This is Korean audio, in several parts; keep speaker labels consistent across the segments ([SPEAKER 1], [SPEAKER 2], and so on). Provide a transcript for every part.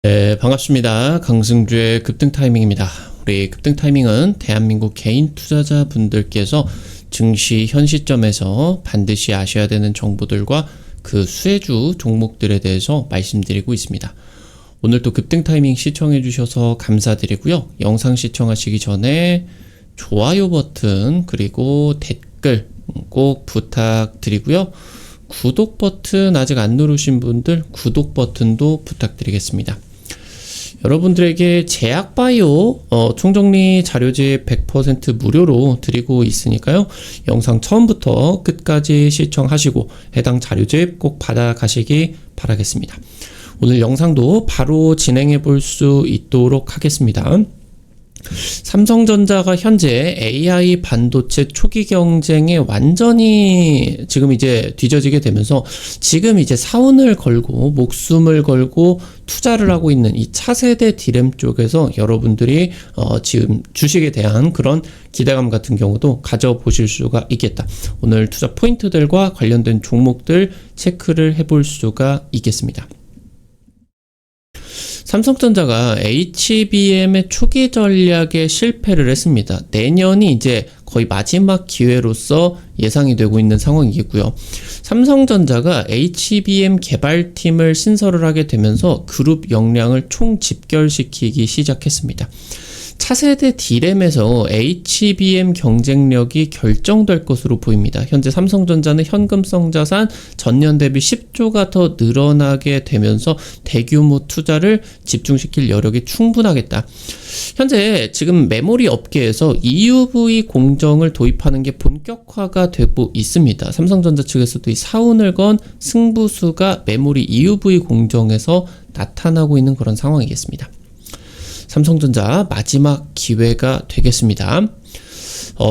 [SPEAKER 1] 네, 반갑습니다. 강승주의 급등 타이밍입니다. 우리 급등 타이밍은 대한민국 개인 투자자분들께서 증시 현 시점에서 반드시 아셔야 되는 정보들과 그 수혜주 종목들에 대해서 말씀드리고 있습니다. 오늘도 급등 타이밍 시청해 주셔서 감사드리고요. 영상 시청하시기 전에 좋아요 버튼 그리고 댓글 꼭 부탁드리고요. 구독 버튼 아직 안 누르신 분들 구독 버튼도 부탁드리겠습니다. 여러분들에게 제약바이오 총정리 자료집 100% 무료로 드리고 있으니까요. 영상 처음부터 끝까지 시청하시고 해당 자료집 꼭 받아가시기 바라겠습니다. 오늘 영상도 바로 진행해 볼 수 있도록 하겠습니다. 삼성전자가 현재 AI 반도체 초기 경쟁에 완전히 지금 이제 뒤처지게 되면서 지금 이제 사운을 걸고 목숨을 걸고 투자를 하고 있는 이 차세대 디램 쪽에서 여러분들이 지금 주식에 대한 그런 기대감 같은 경우도 가져보실 수가 있겠다. 오늘 투자 포인트들과 관련된 종목들 체크를 해볼 수가 있겠습니다. 삼성전자가 HBM의 초기 전략에 실패를 했습니다. 내년이 이제 거의 마지막 기회로서 예상이 되고 있는 상황이겠고요. 삼성전자가 HBM 개발팀을 신설을 하게 되면서 그룹 역량을 총집결시키기 시작했습니다. 차세대 디램에서 HBM 경쟁력이 결정될 것으로 보입니다. 현재 삼성전자는 현금성 자산 전년 대비 10조가 더 늘어나게 되면서 대규모 투자를 집중시킬 여력이 충분하겠다. 현재 지금 메모리 업계에서 EUV 공정을 도입하는 게 본격화가 되고 있습니다. 삼성전자 측에서도 이 사운을 건 승부수가 메모리 EUV 공정에서 나타나고 있는 그런 상황이겠습니다. 삼성전자 마지막 기회가 되겠습니다.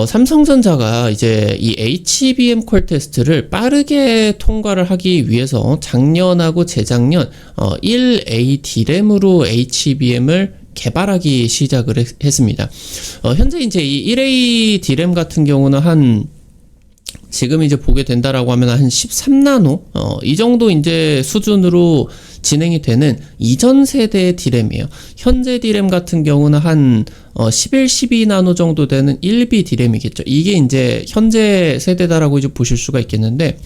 [SPEAKER 1] 삼성전자가 이제 이 HBM 콜 테스트를 빠르게 통과를 하기 위해서 작년하고 재작년 1A 디램으로 HBM을 개발하기 시작을 했습니다. 현재 이제 이 1A 디램 같은 경우는 지금 이제 보게 된다라고 하면 한 13나노 이 정도 이제 수준으로 진행이 되는 이전 세대의 디램이에요. 현재 디램 같은 경우는 한 11, 12나노 정도 되는 1B 디램이겠죠. 이게 이제 현재 세대다라고 이제 보실 수가 있겠는데,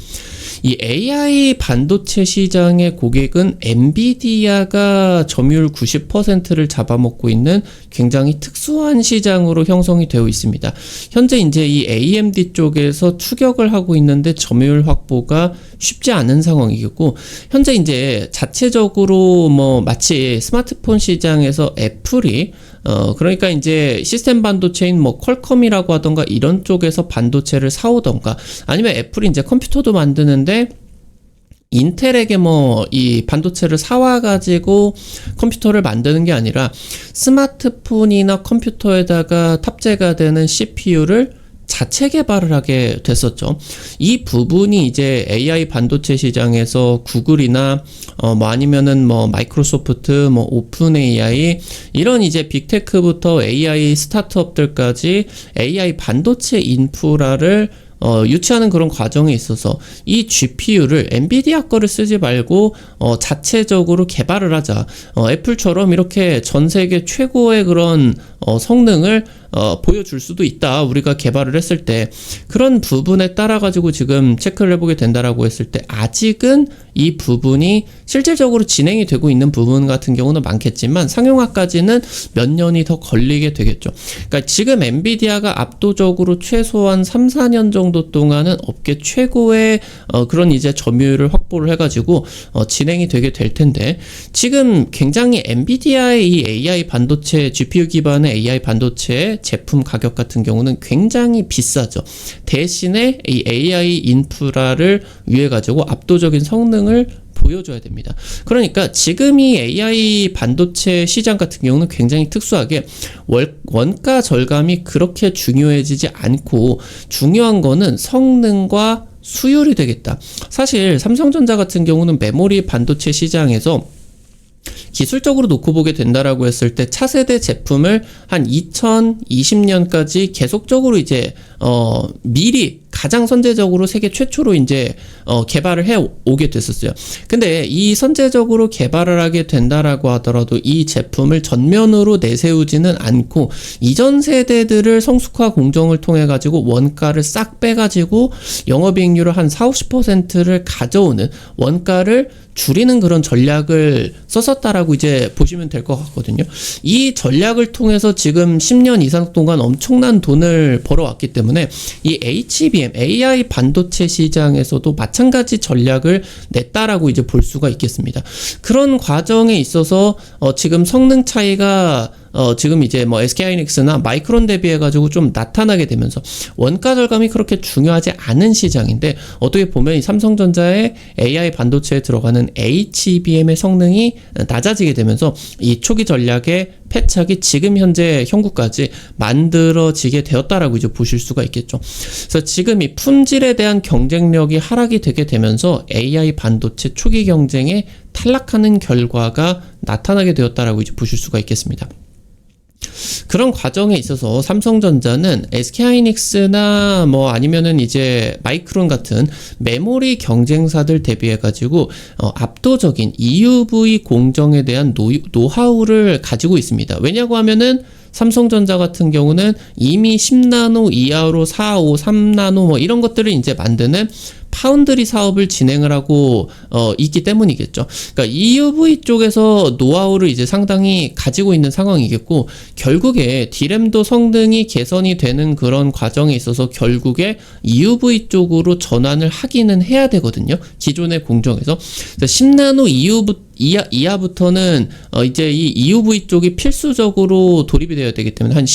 [SPEAKER 1] 이 AI 반도체 시장의 고객은 엔비디아가 점유율 90%를 잡아먹고 있는 굉장히 특수한 시장으로 형성이 되어 있습니다. 현재 이제 이 AMD 쪽에서 추격을 하고 있는데 점유율 확보가 쉽지 않은 상황이겠고, 현재 이제 자체적으로 마치 스마트폰 시장에서 애플이 그러니까 이제 시스템 반도체인 퀄컴이라고 하던가 이런 쪽에서 반도체를 사오던가, 아니면 애플이 이제 컴퓨터도 만드는데 인텔에게 이 반도체를 사와가지고 컴퓨터를 만드는 게 아니라 스마트폰이나 컴퓨터에다가 탑재가 되는 CPU를 자체 개발을 하게 됐었죠. 이 부분이 이제 AI 반도체 시장에서 구글이나 아니면은 마이크로소프트, 오픈 AI 이런 이제 빅테크부터 AI 스타트업들까지 AI 반도체 인프라를 유치하는 그런 과정에 있어서 이 GPU를 엔비디아 거를 쓰지 말고 자체적으로 개발을 하자. 애플처럼 이렇게 전 세계 최고의 그런 성능을 보여줄 수도 있다. 우리가 개발을 했을 때 그런 부분에 따라 가지고 지금 체크를 해보게 된다라고 했을 때 아직은 이 부분이 실질적으로 진행이 되고 있는 부분 같은 경우는 많겠지만 상용화까지는 몇 년이 더 걸리게 되겠죠. 그러니까 지금 엔비디아가 압도적으로 최소한 3, 4년 정도 동안은 업계 최고의 그런 이제 점유율을 확보를 해가지고 진행이 되게 될 텐데, 지금 굉장히 엔비디아의 이 AI 반도체 GPU 기반의 AI 반도체 제품 가격 같은 경우는 굉장히 비싸죠. 대신에 이 AI 인프라를 위해 가지고 압도적인 성능을 보여줘야 됩니다. 그러니까 지금 이 AI 반도체 시장 같은 경우는 굉장히 특수하게 원가 절감이 그렇게 중요해지지 않고, 중요한 거는 성능과 수율이 되겠다. 사실 삼성전자 같은 경우는 메모리 반도체 시장에서 기술적으로 놓고 보게 된다라고 했을 때 차세대 제품을 한 2020년까지 계속적으로 이제 미리 가장 선제적으로 세계 최초로 이제 개발을 해 오게 됐었어요. 근데 이 선제적으로 개발을 하게 된다라고 하더라도 이 제품을 전면으로 내세우지는 않고 이전 세대들을 성숙화 공정을 통해 가지고 원가를 싹 빼가지고 영업이익률을 한 40-50%를 가져오는, 원가를 줄이는 그런 전략을 썼었다라고 이제 보시면 될 것 같거든요. 이 전략을 통해서 지금 10년 이상 동안 엄청난 돈을 벌어왔기 때문에 이 HBM, AI 반도체 시장에서도 마찬가지 전략을 냈다라고 이제 볼 수가 있겠습니다. 그런 과정에 있어서 지금 성능 차이가 지금 이제 뭐 SK하이닉스나 마이크론 대비해가지고 좀 나타나게 되면서 원가 절감이 그렇게 중요하지 않은 시장인데, 어떻게 보면 이 삼성전자의 AI 반도체에 들어가는 HBM의 성능이 낮아지게 되면서 이 초기 전략의 패착이 지금 현재 형국까지 만들어지게 되었다라고 이제 보실 수가 있겠죠. 그래서 지금 이 품질에 대한 경쟁력이 하락이 되게 되면서 AI 반도체 초기 경쟁에 탈락하는 결과가 나타나게 되었다라고 이제 보실 수가 있겠습니다. 그런 과정에 있어서 삼성전자는 SK하이닉스나 뭐 아니면은 이제 마이크론 같은 메모리 경쟁사들 대비해 가지고 압도적인 EUV 공정에 대한 노하우를 가지고 있습니다. 왜냐고 하면은 삼성전자 같은 경우는 이미 10나노 이하로 4, 5, 3나노 뭐 이런 것들을 이제 만드는 파운드리 사업을 진행을 하고 있기 때문이겠죠. 그러니까 EUV 쪽에서 노하우를 이제 상당히 가지고 있는 상황이겠고, 결국에 D램도 성능이 개선이 되는 그런 과정에 있어서 결국에 EUV 쪽으로 전환을 하기는 해야 되거든요. 기존의 공정에서. 10나노 이하부터는 이제 이 EUV 쪽이 필수적으로 도입이 되어야 되기 때문에 한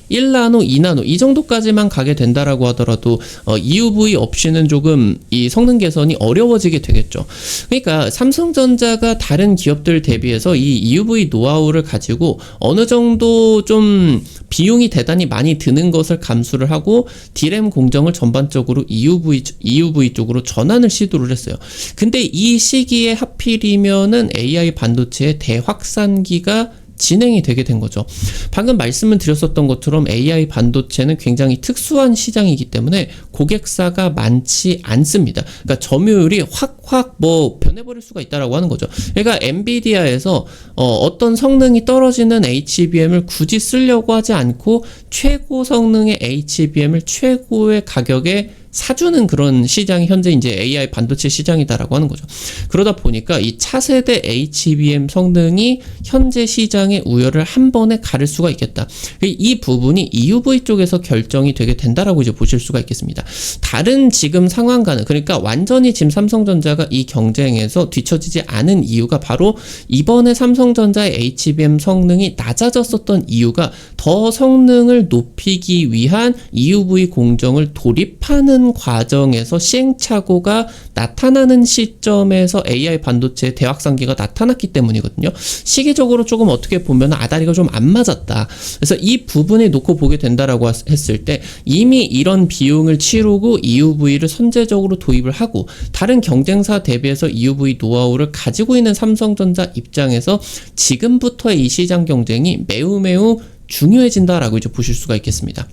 [SPEAKER 1] 1나노, 2나노 이 정도까지만 가게 된다라고 하더라도 EUV 없이는 조금 이 성능 개선이 어려워지게 되겠죠. 그러니까 삼성전자가 다른 기업들 대비해서 이 EUV 노하우를 가지고 어느 정도 좀 비용이 대단히 많이 드는 것을 감수를 하고 D램 공정을 전반적으로 EUV 쪽으로 전환을 시도를 했어요. 근데 이 시기에 하필이면은 AI 반도체의 대확산기가 진행이 되게 된 거죠. 방금 말씀을 드렸었던 것처럼 AI 반도체는 굉장히 특수한 시장이기 때문에 고객사가 많지 않습니다. 그러니까 점유율이 확 뭐 변해버릴 수가 있다라고 하는 거죠. 그러니까 엔비디아에서 어떤 성능이 떨어지는 HBM을 굳이 쓰려고 하지 않고 최고 성능의 HBM을 최고의 가격에 사주는 그런 시장이 현재 이제 AI 반도체 시장이다라고 하는 거죠. 그러다 보니까 이 차세대 HBM 성능이 현재 시장의 우열을 한 번에 가를 수가 있겠다. 이 부분이 EUV 쪽에서 결정이 되게 된다라고 이제 보실 수가 있겠습니다. 다른 지금 상황과는, 그러니까 완전히 지금 삼성전자가 이 경쟁에서 뒤처지지 않은 이유가 바로 이번에 삼성전자의 HBM 성능이 낮아졌었던 이유가 더 성능을 높이기 위한 EUV 공정을 돌입하는 과정에서 시행착오가 나타나는 시점에서 AI 반도체의 대확산기가 나타났기 때문이거든요. 시기적으로 조금 어떻게 보면 아다리가 좀 안 맞았다. 그래서 이 부분에 놓고 보게 된다라고 했을 때 이미 이런 비용을 치르고 EUV를 선제적으로 도입을 하고 다른 경쟁사 대비해서 EUV 노하우를 가지고 있는 삼성전자 입장에서 지금부터의 이 시장 경쟁이 매우 중요해진다라고 이제 보실 수가 있겠습니다.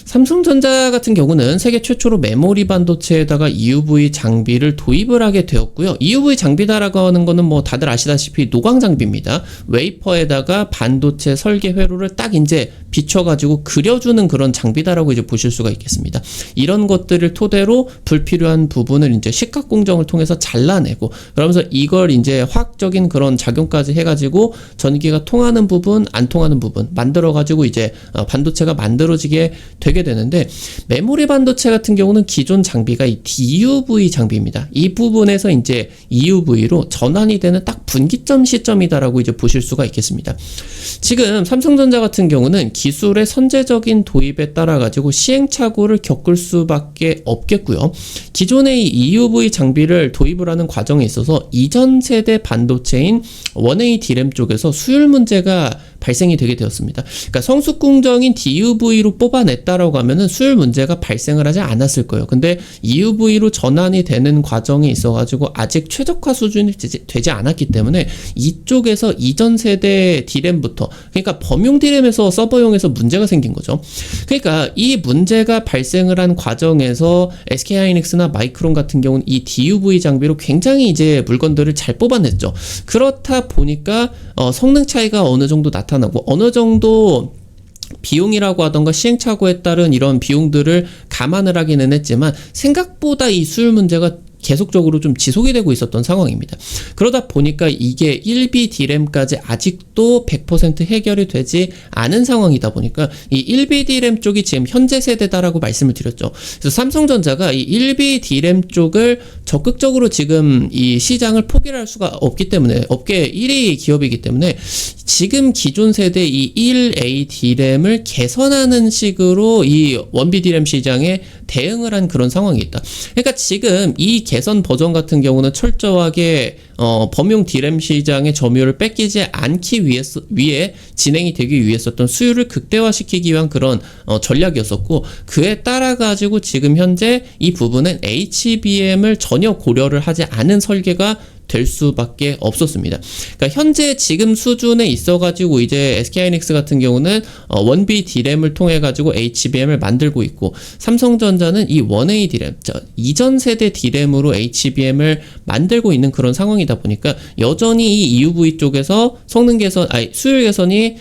[SPEAKER 1] 삼성전자 같은 경우는 세계 최초로 메모리 반도체에다가 EUV 장비를 도입을 하게 되었고요. EUV 장비다라고 하는 거는 뭐 다들 아시다시피 노광 장비입니다. 웨이퍼에다가 반도체 설계 회로를 딱 이제 비춰가지고 그려주는 그런 장비다라고 이제 보실 수가 있겠습니다. 이런 것들을 토대로 불필요한 부분을 이제 식각 공정을 통해서 잘라내고, 그러면서 이걸 이제 화학적인 그런 작용까지 해가지고 전기가 통하는 부분, 안 통하는 부분 만들어가지고 이제 반도체가 만들어지게 되게 되는데, 메모리 반도체 같은 경우는 기존 장비가 이 DUV 장비입니다. 이 부분에서 이제 EUV로 전환이 되는 딱 분기점 시점이다라고 이제 보실 수가 있겠습니다. 지금 삼성전자 같은 경우는 기술의 선제적인 도입에 따라 가지고 시행착오를 겪을 수밖에 없겠고요. 기존의 이 EUV 장비를 도입을 하는 과정에 있어서 이전 세대 반도체인 1A D램 쪽에서 수율 문제가 발생이 되게 되었습니다. 그러니까 성숙 공정인 DUV로 뽑아냈다라고 하면은 수율 문제가 발생을 하지 않았을 거예요. 근데 EUV로 전환이 되는 과정에 있어가지고 아직 최적화 수준이 되지 않았기 때문에 이쪽에서 이전 세대 D램부터, 그러니까 범용 D램에서 서버용 과정에서 문제가 생긴 거죠. 그러니까 이 문제가 발생을 한 과정에서 SK하이닉스나 마이크론 같은 경우는 이 DUV 장비로 굉장히 이제 물건들을 잘 뽑아냈죠. 그렇다 보니까 성능 차이가 어느 정도 나타나고 어느 정도 비용이라고 하던가 시행착오에 따른 이런 비용들을 감안을 하기는 했지만 생각보다 이 수율 문제가 계속적으로 좀 지속이 되고 있었던 상황입니다. 그러다 보니까 이게 1B DRAM까지 아직도 100% 해결이 되지 않은 상황이다 보니까 이 1B DRAM 쪽이 지금 현재 세대다라고 말씀을 드렸죠. 그래서 삼성전자가 이 1B DRAM 쪽을 적극적으로 지금 이 시장을 포기를 할 수가 없기 때문에 업계 1위 기업이기 때문에 지금 기존 세대 이 1A DRAM을 개선하는 식으로 이 1B DRAM 시장에 대응을 한 그런 상황이 있다. 그러니까 지금 이 개선 버전 같은 경우는 철저하게 범용 DRAM 시장의 점유율을 뺏기지 않기 위해 진행이 되기 위해서던 수율을 극대화시키기 위한 그런 전략이었었고 그에 따라 가지고 지금 현재 이 부분은 HBM을 전혀 고려를 하지 않은 설계가 될 수밖에 없었습니다. 그러니까 현재 지금 수준에 있어가지고 이제 SK하이닉스 같은 경우는 1B DRAM을 통해 가지고 HBM을 만들고 있고 삼성전자는 이 1A DRAM, 이전 세대 DRAM으로 HBM을 만들고 있는 그런 상황이다 보니까 여전히 이 EUV 쪽에서 성능 개선, 수율 개선이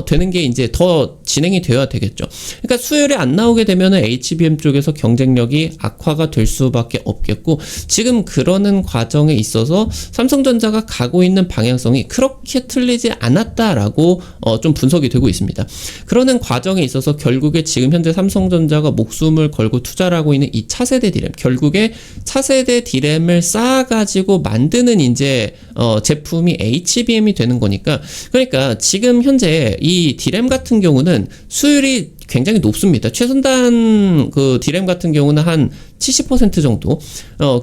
[SPEAKER 1] 되는 게 이제 더 진행이 되어야 되겠죠. 그러니까 수율이 안 나오게 되면은 HBM 쪽에서 경쟁력이 악화가 될 수밖에 없겠고 지금 그러는 과정에 있어서 삼성전자가 가고 있는 방향성이 그렇게 틀리지 않았다라고 좀 분석이 되고 있습니다. 그러는 과정에 있어서 결국에 지금 현재 삼성전자가 목숨을 걸고 투자를 하고 있는 이 차세대 DRAM, 결국에 차세대 DRAM을 쌓아가지고 만드는 이제 제품이 HBM이 되는 거니까 그러니까 지금 현재 이 DRAM 같은 경우는 수율이 굉장히 높습니다. 최선단 그 DRAM 같은 경우는 한 70% 정도.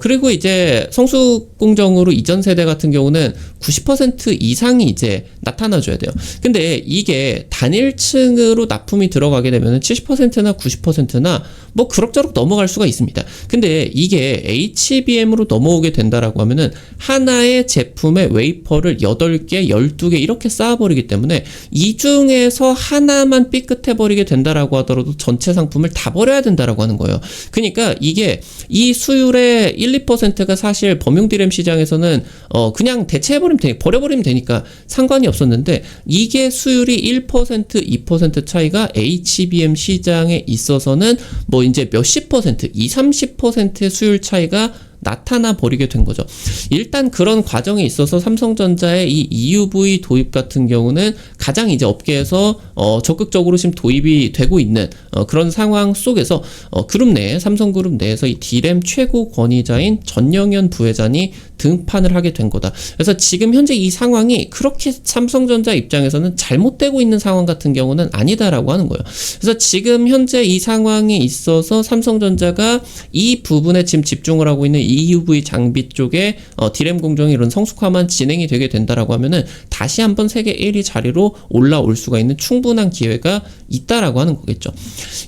[SPEAKER 1] 그리고 이제 성숙 공정으로 이전 세대 같은 경우는 90% 이상이 이제 나타나줘야 돼요. 근데 이게 단일층으로 납품이 들어가게 되면 70%나 90%나 뭐 그럭저럭 넘어갈 수가 있습니다. 근데 이게 HBM으로 넘어오게 된다라고 하면은 하나의 제품의 웨이퍼를 8개, 12개 이렇게 쌓아버리기 때문에 이 중에서 하나만 삐끗해버리게 된다라고 하더라도 전체 상품을 다 버려야 된다라고 하는 거예요. 그러니까 이게 이 수율의 1, 2%가 사실 범용 DRAM 시장에서는 그냥 대체해버리면 되니까 버려버리면 되니까 상관이 없었는데 이게 수율이 1%, 2% 차이가 HBM 시장에 있어서는 뭐 이제 몇십 퍼센트, 20, 30%의 수율 차이가 나타나 버리게 된 거죠. 일단 그런 과정에 있어서 삼성전자의 이 EUV 도입 같은 경우는 가장 이제 업계에서 적극적으로 지금 도입이 되고 있는 그런 상황 속에서 그룹 내 삼성그룹 내에서 이 DRAM 최고 권위자인 전영현 부회장이 등판을 하게 된 거다. 그래서 지금 현재 이 상황이 그렇게 삼성전자 입장에서는 잘못되고 있는 상황 같은 경우는 아니다라고 하는 거예요. 그래서 지금 현재 이 상황에 있어서 삼성전자가 이 부분에 지금 집중을 하고 있는 EUV 장비 쪽에 DRAM 공정이 이런 성숙화만 진행이 되게 된다라고 하면은 다시 한번 세계 1위 자리로 올라올 수가 있는 충분한 기회가 있다라고 하는 거겠죠.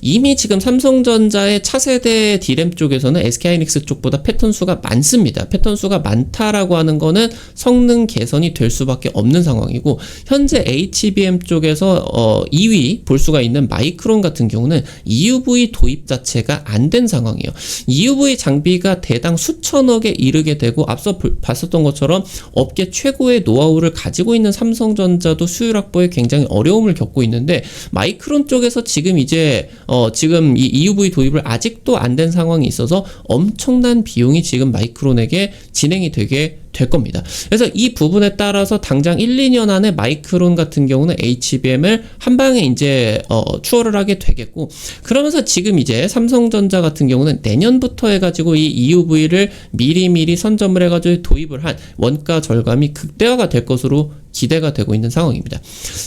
[SPEAKER 1] 이미 지금 삼성전자의 차세대 DRAM 쪽에서는 SK하이닉스 쪽보다 패턴 수가 많습니다. 패턴 수가 많다라고 하는 거는 성능 개선이 될 수밖에 없는 상황이고 현재 HBM 쪽에서 2위 볼 수가 있는 마이크론 같은 경우는 EUV 도입 자체가 안 된 상황이에요. EUV 장비가 대당 수천억에 이르게 되고 앞서 봤었던 것처럼 업계 최고의 노하우를 가지고 있는 삼성전자도 수율 확보에 굉장히 어려움을 겪고 있는데 마이크론 쪽에서 지금 이제 지금 이 EUV 도입을 아직도 안 된 상황이 있어서 엄청난 비용이 지금 마이크론에게 진행이 되게 될 겁니다. 그래서 이 부분에 따라서 당장 1, 2년 안에 마이크론 같은 경우는 HBM을 한 방에 이제 추월을 하게 되겠고 그러면서 지금 이제 삼성전자 같은 경우는 내년부터 해가지고 이 EUV를 미리미리 선점을 해가지고 도입을 한 원가 절감이 극대화가 될 것으로 기대가 되고 있는 상황입니다.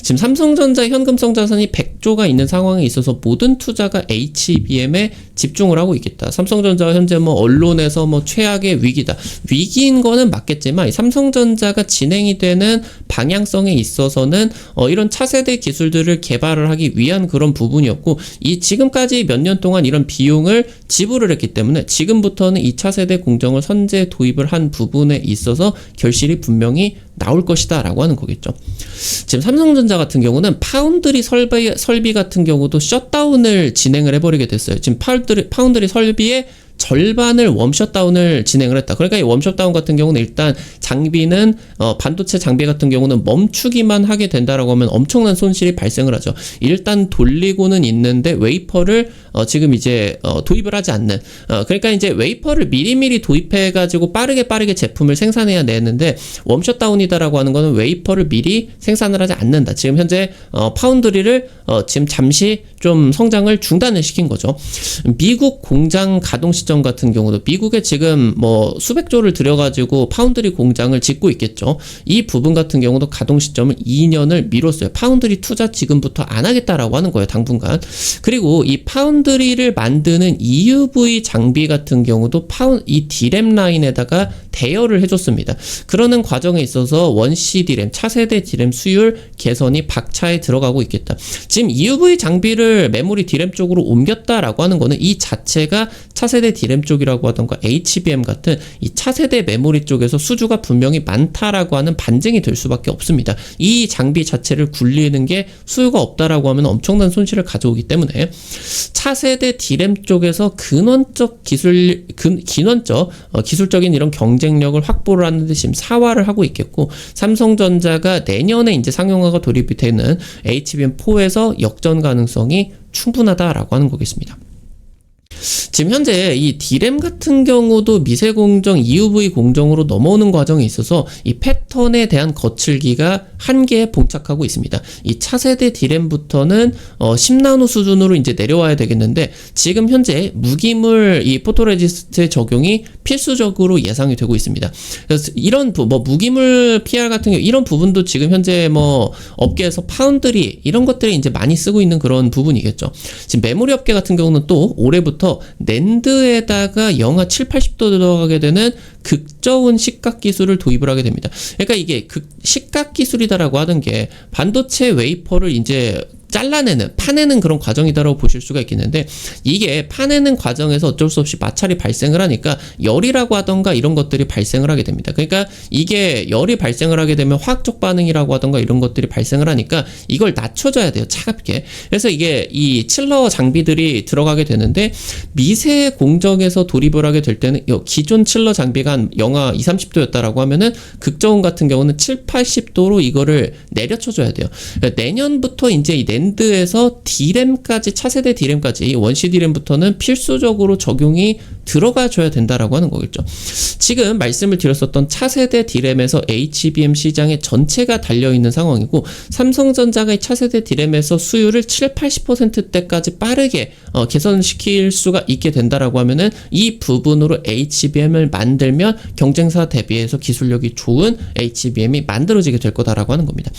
[SPEAKER 1] 지금 삼성전자 현금성 자산이 100조가 있는 상황에 있어서 모든 투자가 HBM에 집중을 하고 있겠다. 삼성전자가 현재 뭐 언론에서 뭐 최악의 위기다. 위기인 거는 맞겠지만 삼성전자가 진행이 되는 방향성에 있어서는 이런 차세대 기술들을 개발을 하기 위한 그런 부분이었고 이 지금까지 몇 년 동안 이런 비용을 지불을 했기 때문에 지금부터는 이 차세대 공정을 선제 도입을 한 부분에 있어서 결실이 분명히 나올 것이다 라고 하는 거겠죠. 지금 삼성전자 같은 경우는 파운드리 설비 같은 경우도 셧다운을 진행을 해버리게 됐어요. 지금 파운드리 설비의 절반을 웜셧다운을 진행을 했다. 그러니까 이 웜셧다운 같은 경우는 일단 장비는 반도체 장비 같은 경우는 멈추기만 하게 된다라고 하면 엄청난 손실이 발생을 하죠. 일단 돌리고는 있는데 웨이퍼를 지금 이제 도입을 하지 않는 그러니까 이제 웨이퍼를 미리미리 도입해 가지고 빠르게 제품을 생산해야 되는데 웜셧다운이다라고 하는 거는 웨이퍼를 미리 생산을 하지 않는다. 지금 현재 파운드리를 지금 잠시 좀 성장을 중단을 시킨 거죠. 미국 공장 가동 시점 같은 경우도 미국에 지금 뭐 수백 조를 들여가지고 파운드리 공장을 짓고 있겠죠. 이 부분 같은 경우도 가동 시점을 2년을 미뤘어요. 파운드리 투자 지금부터 안 하겠다라고 하는 거예요, 당분간. 그리고 이 파운드리를 만드는 EUV 장비 같은 경우도 이 D램 라인에다가 대여를 해줬습니다. 그러는 과정에 있어서 원시 D램, 차세대 D램 수율 개선이 박차에 들어가고 있겠다. 지금 EUV 장비를 메모리 D램 쪽으로 옮겼다라고 하는 거는 이 자체가 차세대 D램 쪽이라고 하던가 HBM 같은 이 차세대 메모리 쪽에서 수주가 분명히 많다라고 하는 반증이 될 수밖에 없습니다. 이 장비 자체를 굴리는 게 수요가 없다라고 하면 엄청난 손실을 가져오기 때문에 차세대 D램 쪽에서 기술적인 이런 경쟁력을 확보를 하는데 지금 사활을 하고 있겠고, 삼성전자가 내년에 이제 상용화가 돌입이 되는 HBM4에서 역전 가능성이 충분하다라고 하는 거겠습니다. 지금 현재 이 D램 같은 경우도 미세 공정, EUV 공정으로 넘어오는 과정에 있어서 이 패턴에 대한 거칠기가 한계에 봉착하고 있습니다. 이 차세대 D램부터는 10나노 수준으로 이제 내려와야 되겠는데, 지금 현재 무기물 이 포토레지스트 적용이 필수적으로 예상이 되고 있습니다. 그래서 이런 무기물 PR 같은 경우 이런 부분도 지금 현재 뭐 업계에서 파운드리 이런 것들이 이제 많이 쓰고 있는 그런 부분이겠죠. 지금 메모리 업계 같은 경우는 또 올해부터 낸드에다가 영하 7, 80도 들어가게 되는 극저온 식각 기술을 도입을 하게 됩니다. 그러니까 이게 식각 기술이다라고 하는 게 반도체 웨이퍼를 이제 잘라내는, 파내는 그런 과정이다라고 보실 수가 있겠는데, 이게 파내는 과정에서 어쩔 수 없이 마찰이 발생을 하니까 열이라고 하던가 이런 것들이 발생을 하게 됩니다. 그러니까 이게 열이 발생을 하게 되면 화학적 반응이라고 하던가 이런 것들이 발생을 하니까 이걸 낮춰줘야 돼요, 차갑게. 그래서 이게 이 칠러 장비들이 들어가게 되는데, 미세 공정에서 돌입을 하게 될 때는 기존 칠러 장비가 한 영하 20, 30도였다라고 하면은 극저온 같은 경우는 7, 80도로 이거를 내려쳐줘야 돼요. 그러니까 내년부터 이제 이 낸드에서 D램까지, 차세대 D램까지 원시 D램부터는 필수적으로 적용이 들어가줘야 된다라고 하는 거겠죠. 지금 말씀을 드렸었던 차세대 D램에서 HBM 시장의 전체가 달려있는 상황이고, 삼성전자가 이 차세대 D램에서 수율을 7, 80%대까지 빠르게 개선시킬 수가 있게 된다라고 하면은 이 부분으로 HBM을 만들면 경쟁사 대비해서 기술력이 좋은 HBM이 만들어지게 될 거다라고 하는 겁니다.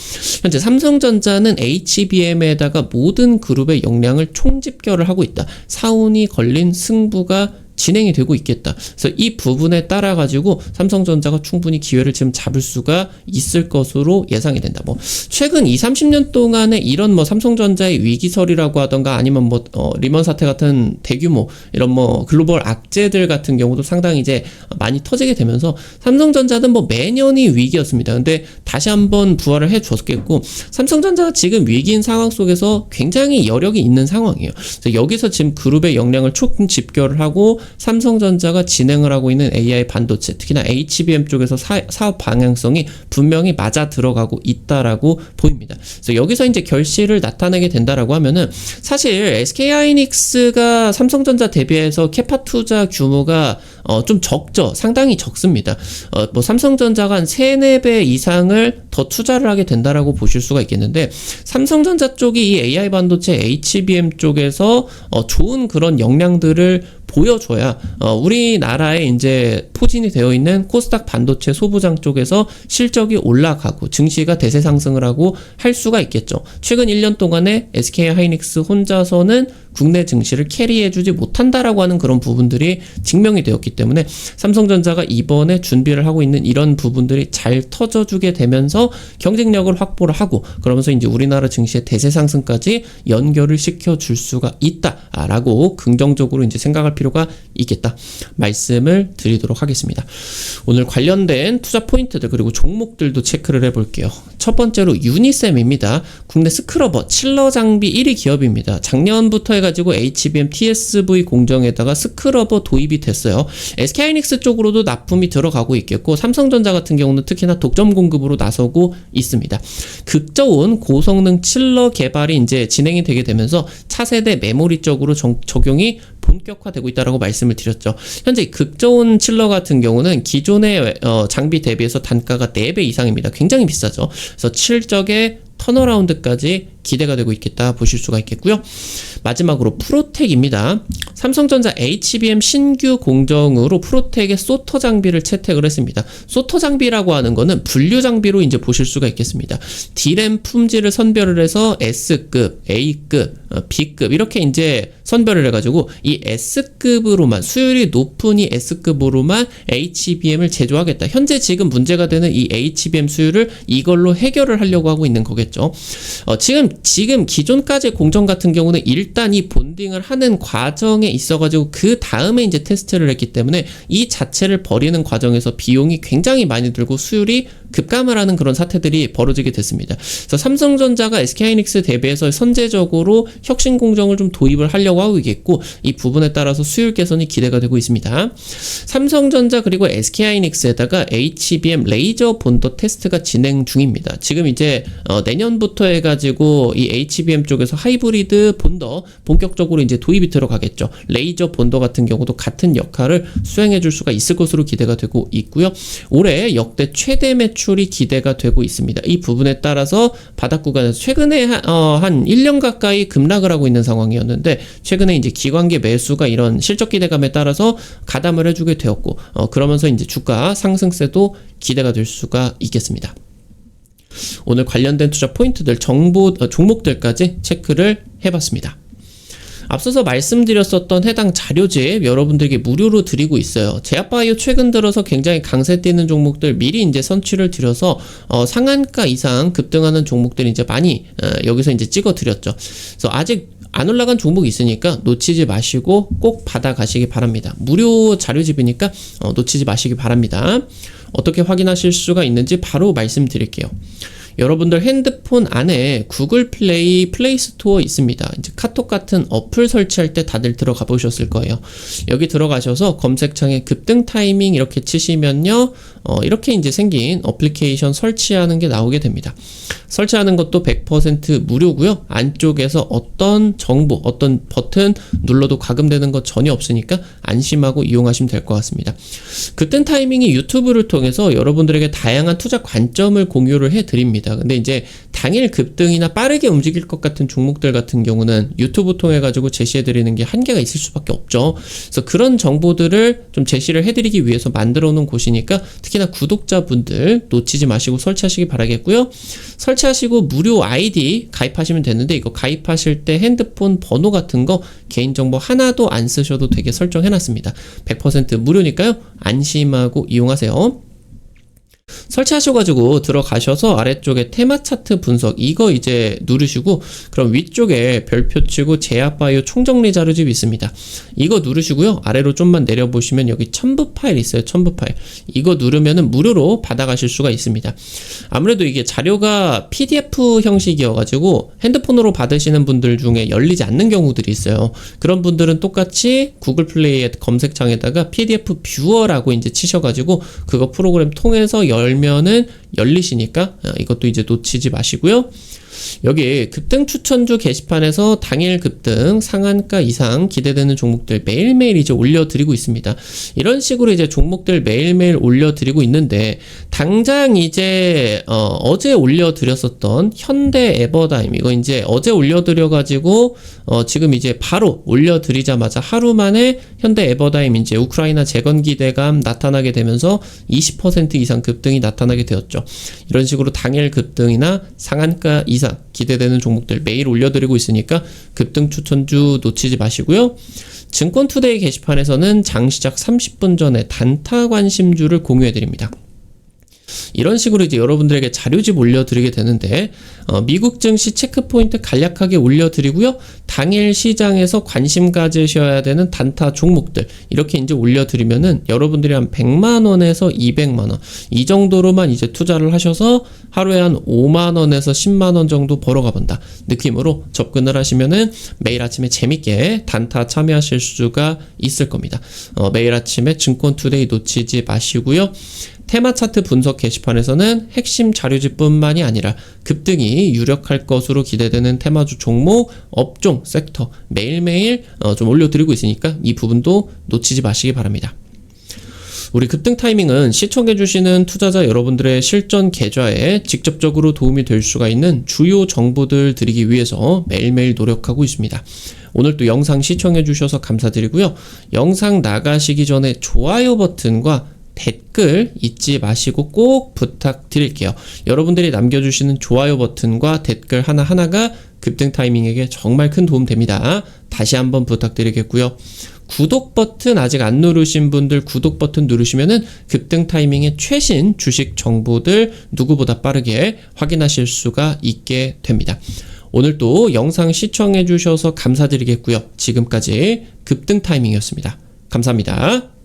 [SPEAKER 1] 현재 삼성전자는 HBM에다가 모든 그룹의 역량을 총집결을 하고 있다. 사운이 걸린 승부가 진행이 되고 있겠다. 그래서 이 부분에 따라 가지고 삼성전자가 충분히 기회를 지금 잡을 수가 있을 것으로 예상이 된다. 뭐 최근 20, 30년 동안에 이런 뭐 삼성전자의 위기설이라고 하던가 아니면 뭐 리먼 사태 같은 대규모 이런 뭐 글로벌 악재들 같은 경우도 상당히 이제 많이 터지게 되면서 삼성전자는 뭐 매년이 위기였습니다. 근데 다시 한번 부활을 해 줬겠고, 삼성전자가 지금 위기인 상황 속에서 굉장히 여력이 있는 상황이에요. 그래서 여기서 지금 그룹의 역량을 총집결을 하고 삼성전자가 진행을 하고 있는 AI 반도체, 특히나 HBM 쪽에서 사업 방향성이 분명히 맞아 들어가고 있다라고 보입니다. 그래서 여기서 이제 결실을 나타내게 된다라고 하면은, 사실 SK하이닉스가 삼성전자 대비해서 캐파 투자 규모가 좀 적죠. 상당히 적습니다. 뭐 삼성전자가 한 3, 4배 이상을 더 투자를 하게 된다라고 보실 수가 있겠는데, 삼성전자 쪽이 이 AI 반도체 HBM 쪽에서 좋은 그런 역량들을 보여줘야 우리나라에 이제 포진이 되어 있는 코스닥 반도체 소부장 쪽에서 실적이 올라가고 증시가 대세 상승을 하고 할 수가 있겠죠. 최근 1년 동안에 SK하이닉스 혼자서는 국내 증시를 캐리해주지 못한다라고 하는 그런 부분들이 증명이 되었기 때문에 삼성전자가 이번에 준비를 하고 있는 이런 부분들이 잘 터져주게 되면서 경쟁력을 확보를 하고, 그러면서 이제 우리나라 증시의 대세 상승까지 연결을 시켜줄 수가 있다라고 긍정적으로 이제 생각할 필요가 있겠다 말씀을 드리도록 하겠습니다. 오늘 관련된 투자 포인트들 그리고 종목들도 체크를 해볼게요. 첫 번째로 유니셈입니다. 국내 스크러버 칠러 장비 1위 기업입니다. 작년부터 해가지고 HBM TSV 공정에다가 스크러버 도입이 됐어요. SK하이닉스 쪽으로도 납품이 들어가고 있겠고 삼성전자 같은 경우는 특히나 독점 공급으로 나서고 있습니다. 극저온 고성능 칠러 개발이 이제 진행이 되게 되면서 차세대 메모리 쪽으로 적용이 본격화되고 있다라고 말씀을 드렸죠. 현재 극저온 칠러 같은 경우는 기존의 장비 대비해서 단가가 4배 이상입니다. 굉장히 비싸죠. 그래서 실적의 턴어라운드까지 기대가 되고 있겠다 보실 수가 있겠고요. 마지막으로 프로텍입니다. 삼성전자 HBM 신규 공정으로 프로텍의 소터 장비를 채택을 했습니다. 소터 장비라고 하는 거는 분류 장비로 이제 보실 수가 있겠습니다. D램 품질을 선별을 해서 S급, A급, B급 이렇게 이제 선별을 해가지고 이 S급으로만 수율이 높은 이 S급으로만 HBM을 제조하겠다. 현재 지금 문제가 되는 이 HBM 수율을 이걸로 해결을 하려고 하고 있는 거겠죠. 지금 기존까지 공정 같은 경우는 일단 이 본딩을 하는 과정에 있어가지고 그 다음에 이제 테스트를 했기 때문에 이 자체를 버리는 과정에서 비용이 굉장히 많이 들고 수율이 급감을 하는 그런 사태들이 벌어지게 됐습니다. 그래서 삼성전자가 SK하이닉스 대비해서 선제적으로 혁신 공정을 좀 도입을 하려고 하고 있겠고 이 부분에 따라서 수율 개선이 기대가 되고 있습니다. 삼성전자 그리고 SK하이닉스에다가 HBM 레이저 본더 테스트가 진행 중입니다. 지금 이제 내년부터 해가지고 이 HBM 쪽에서 하이브리드 본더 본격적으로 이제 도입이 들어가겠죠. 레이저 본더 같은 경우도 같은 역할을 수행해 줄 수가 있을 것으로 기대가 되고 있고요. 올해 역대 최대 매출이 기대가 되고 있습니다. 이 부분에 따라서 바닥 구간에서 최근에 한 1년 가까이 급락을 하고 있는 상황이었는데 최근에 이제 기관계 매수가 이런 실적 기대감에 따라서 가담을 해주게 되었고 그러면서 이제 주가 상승세도 기대가 될 수가 있겠습니다. 오늘 관련된 투자 포인트들 종목들까지 체크를 해봤습니다. 앞서서 말씀드렸었던 해당 자료집 여러분들에게 무료로 드리고 있어요. 제약바이오 최근 들어서 굉장히 강세 띄는 종목들 미리 이제 선취를 드려서 상한가 이상 급등하는 종목들 이제 많이 여기서 이제 찍어 드렸죠. 그래서 아직 안 올라간 종목이 있으니까 놓치지 마시고 꼭 받아가시기 바랍니다. 무료 자료집이니까 놓치지 마시기 바랍니다. 어떻게 확인하실 수가 있는지 바로 말씀드릴게요. 여러분들 핸드폰 안에 구글 플레이 스토어 있습니다. 이제 카톡 같은 어플 설치할 때 다들 들어가 보셨을 거예요. 여기 들어가셔서 검색창에 급등 타이밍 이렇게 치시면요. 이렇게 이제 생긴 어플리케이션 설치하는 게 나오게 됩니다. 설치하는 것도 100% 무료고요. 안쪽에서 어떤 정보, 어떤 버튼 눌러도 과금되는 것 전혀 없으니까 안심하고 이용하시면 될 것 같습니다. 급등 타이밍이 유튜브를 통해서 여러분들에게 다양한 투자 관점을 공유를 해드립니다. 근데 이제 당일 급등이나 빠르게 움직일 것 같은 종목들 같은 경우는 유튜브 통해 가지고 제시해드리는 게 한계가 있을 수밖에 없죠. 그래서 그런 정보들을 좀 제시를 해드리기 위해서 만들어 놓은 곳이니까 특히나 구독자분들 놓치지 마시고 설치하시기 바라겠고요. 설치하시고 무료 아이디 가입하시면 되는데 이거 가입하실 때 핸드폰 번호 같은 거 개인정보 하나도 안 쓰셔도 되게 설정해놨습니다. 100% 무료니까요. 안심하고 이용하세요. 설치하셔가지고 들어가셔서 아래쪽에 테마 차트 분석 이거 이제 누르시고 그럼 위쪽에 별표 치고 제약바이오 총정리 자료집이 있습니다. 이거 누르시고요. 아래로 좀만 내려보시면 여기 첨부 파일 있어요. 첨부 파일 이거 누르면은 무료로 받아가실 수가 있습니다. 아무래도 이게 자료가 PDF 형식이어가지고 핸드폰으로 받으시는 분들 중에 열리지 않는 경우들이 있어요. 그런 분들은 똑같이 구글 플레이의 검색창에다가 PDF 뷰어라고 이제 치셔가지고 그거 프로그램 통해서 열면은 열리시니까 이것도 이제 놓치지 마시고요. 여기 급등 추천주 게시판에서 당일 급등 상한가 이상 기대되는 종목들 매일매일 이제 올려드리고 있습니다. 이런 식으로 이제 종목들 매일매일 올려드리고 있는데 당장 이제 어제 올려드렸었던 현대 에버다임 이거 이제 어제 올려드려가지고 지금 이제 바로 올려드리자마자 하루 만에 현대 에버다임 이제 우크라이나 재건 기대감 나타나게 되면서 20% 이상 급등이 나타나게 되었죠. 이런 식으로 당일 급등이나 상한가 이상 기대되는 종목들 매일 올려드리고 있으니까 급등 추천주 놓치지 마시고요. 증권투데이 게시판에서는 장 시작 30분 전에 단타 관심주를 공유해드립니다. 이런 식으로 이제 여러분들에게 자료집 올려드리게 되는데 미국 증시 체크포인트 간략하게 올려드리고요. 당일 시장에서 관심 가지셔야 되는 단타 종목들 이렇게 이제 올려드리면은 여러분들이 한 100만원에서 200만원 이 정도로만 이제 투자를 하셔서 하루에 한 5만원에서 10만원 정도 벌어가 본다 느낌으로 접근을 하시면은 매일 아침에 재밌게 단타 참여하실 수가 있을 겁니다. 매일 아침에 증권투데이 놓치지 마시고요. 테마 차트 분석 게시판에서는 핵심 자료집뿐만이 아니라 급등이 유력할 것으로 기대되는 테마주 종목, 업종, 섹터 매일매일 좀 올려드리고 있으니까 이 부분도 놓치지 마시기 바랍니다. 우리 급등 타이밍은 시청해주시는 투자자 여러분들의 실전 계좌에 직접적으로 도움이 될 수가 있는 주요 정보들 드리기 위해서 매일매일 노력하고 있습니다. 오늘 또 영상 시청해주셔서 감사드리고요. 영상 나가시기 전에 좋아요 버튼과 댓글 잊지 마시고 꼭 부탁드릴게요. 여러분들이 남겨주시는 좋아요 버튼과 댓글 하나하나가 급등 타이밍에게 정말 큰 도움 됩니다. 다시 한번 부탁드리겠고요. 구독 버튼 아직 안 누르신 분들 구독 버튼 누르시면은 급등 타이밍의 최신 주식 정보들 누구보다 빠르게 확인하실 수가 있게 됩니다. 오늘도 영상 시청해 주셔서 감사드리겠고요. 지금까지 급등 타이밍이었습니다. 감사합니다.